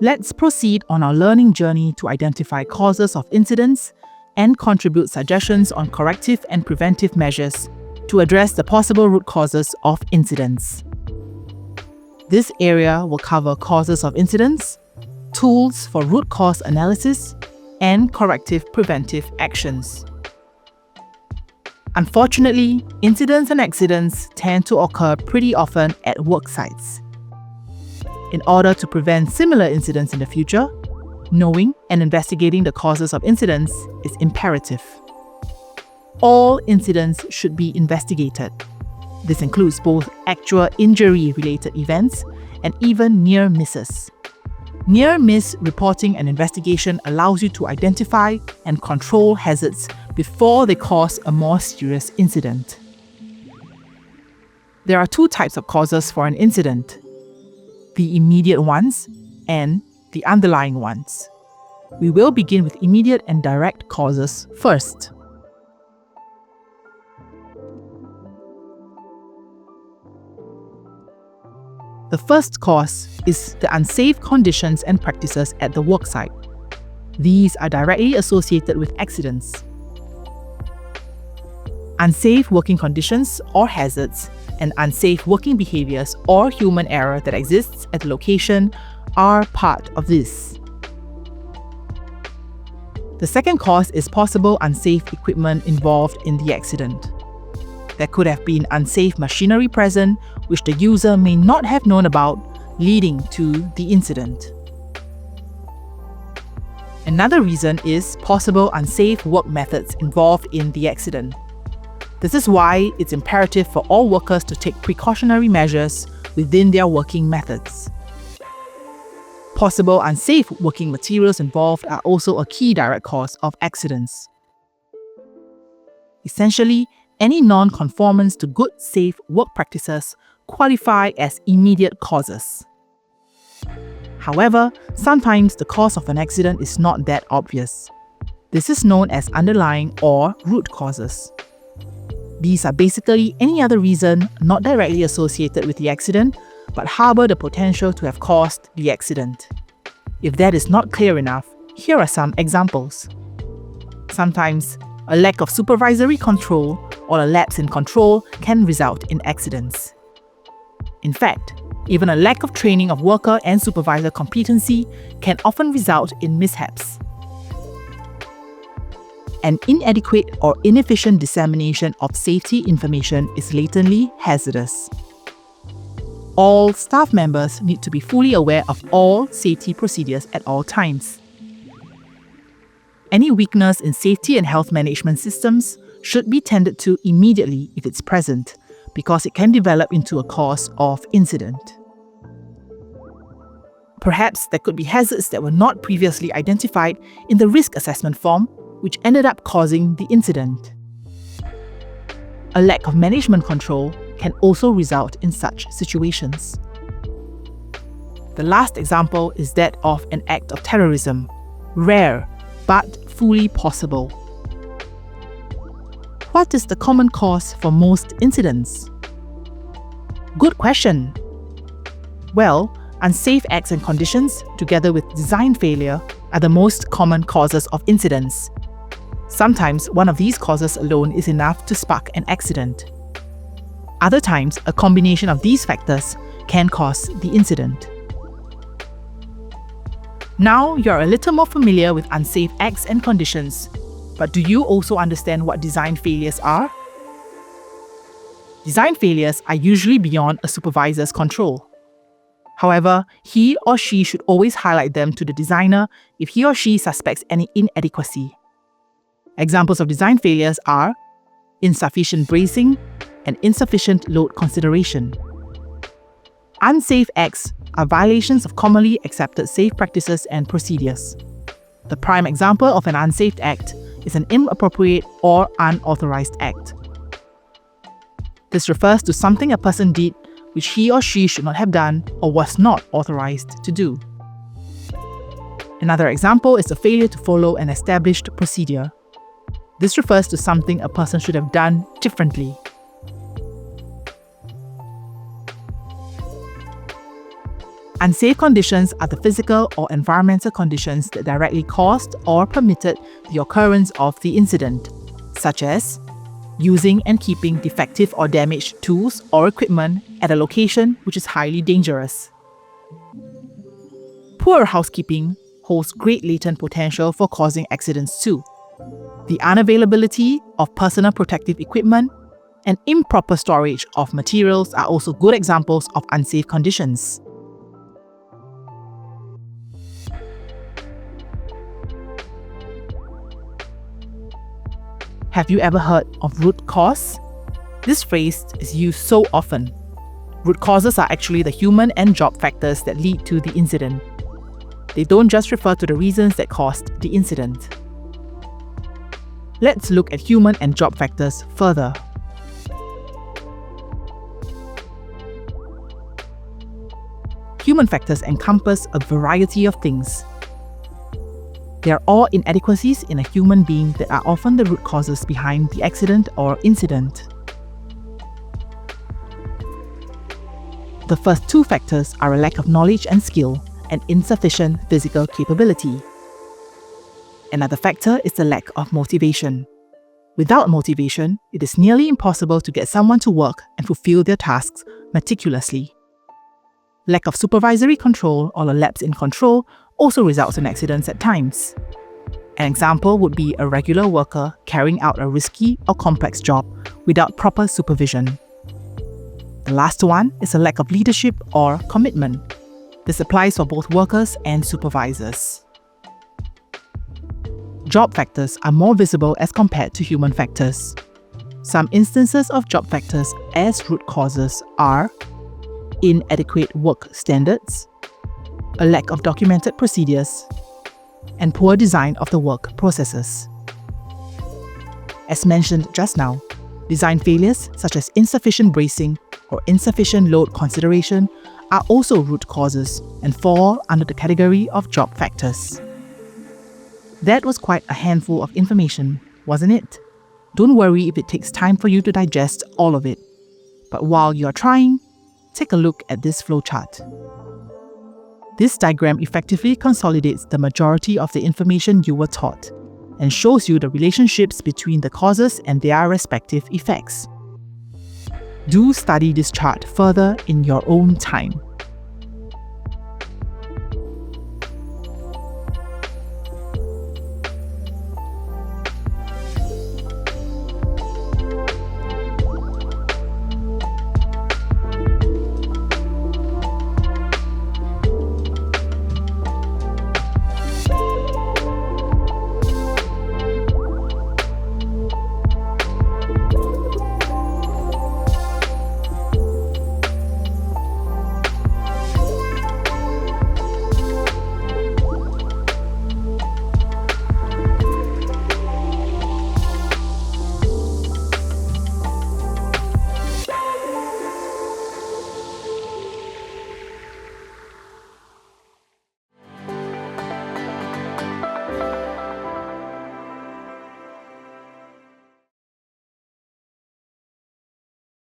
Let's proceed on our learning journey to identify causes of incidents and contribute suggestions on corrective and preventive measures to address the possible root causes of incidents. This area will cover causes of incidents, tools for root cause analysis, and corrective preventive actions. Unfortunately, incidents and accidents tend to occur pretty often at work sites. In order to prevent similar incidents in the future, knowing and investigating the causes of incidents is imperative. All incidents should be investigated. This includes both actual injury-related events and even near misses. Near miss reporting and investigation allows you to identify and control hazards before they cause a more serious incident. There are two types of causes for an incident: the immediate ones and the underlying ones. We will begin with immediate and direct causes first. The first cause is the unsafe conditions and practices at the worksite. These are directly associated with accidents. Unsafe working conditions or hazards and unsafe working behaviors or human error that exists at the location are part of this. The second cause is possible unsafe equipment involved in the accident. There could have been unsafe machinery present which the user may not have known about, leading to the incident. Another reason is possible unsafe work methods involved in the accident. This is why it's imperative for all workers to take precautionary measures within their working methods. Possible unsafe working materials involved are also a key direct cause of accidents. Essentially, any non-conformance to good, safe work practices qualify as immediate causes. However, sometimes the cause of an accident is not that obvious. This is known as underlying or root causes. These are basically any other reason not directly associated with the accident, but harbor the potential to have caused the accident. If that is not clear enough, here are some examples. Sometimes, a lack of supervisory control or a lapse in control can result in accidents. In fact, even a lack of training of worker and supervisor competency can often result in mishaps. An inadequate or inefficient dissemination of safety information is latently hazardous. All staff members need to be fully aware of all safety procedures at all times. Any weakness in safety and health management systems should be tended to immediately if it's present, because it can develop into a cause of incident. Perhaps there could be hazards that were not previously identified in the risk assessment form, which ended up causing the incident. A lack of management control can also result in such situations. The last example is that of an act of terrorism, rare but fully possible. What is the common cause for most incidents? Good question. Well, unsafe acts and conditions, together with design failure, are the most common causes of incidents. Sometimes one of these causes alone is enough to spark an accident. Other times, a combination of these factors can cause the incident. Now you're a little more familiar with unsafe acts and conditions, but do you also understand what design failures are? Design failures are usually beyond a supervisor's control. However, he or she should always highlight them to the designer if he or she suspects any inadequacy. Examples of design failures are insufficient bracing and insufficient load consideration. Unsafe acts are violations of commonly accepted safe practices and procedures. The prime example of an unsafe act is an inappropriate or unauthorized act. This refers to something a person did which he or she should not have done or was not authorized to do. Another example is the failure to follow an established procedure. This refers to something a person should have done differently. Unsafe conditions are the physical or environmental conditions that directly caused or permitted the occurrence of the incident, such as using and keeping defective or damaged tools or equipment at a location which is highly dangerous. Poor housekeeping holds great latent potential for causing accidents too. The unavailability of personal protective equipment and improper storage of materials are also good examples of unsafe conditions. Have you ever heard of root cause? This phrase is used so often. Root causes are actually the human and job factors that lead to the incident. They don't just refer to the reasons that caused the incident. Let's look at human and job factors further. Human factors encompass a variety of things. They are all inadequacies in a human being that are often the root causes behind the accident or incident. The first two factors are a lack of knowledge and skill and insufficient physical capability. Another factor is the lack of motivation. Without motivation, it is nearly impossible to get someone to work and fulfill their tasks meticulously. Lack of supervisory control or a lapse in control also results in accidents at times. An example would be a regular worker carrying out a risky or complex job without proper supervision. The last one is a lack of leadership or commitment. This applies for both workers and supervisors. Job factors are more visible as compared to human factors. Some instances of job factors as root causes are inadequate work standards, a lack of documented procedures, and poor design of the work processes. As mentioned just now, design failures such as insufficient bracing or insufficient load consideration are also root causes and fall under the category of job factors. That was quite a handful of information, wasn't it? Don't worry if it takes time for you to digest all of it. But while you're trying, take a look at this flowchart. This diagram effectively consolidates the majority of the information you were taught and shows you the relationships between the causes and their respective effects. Do study this chart further in your own time.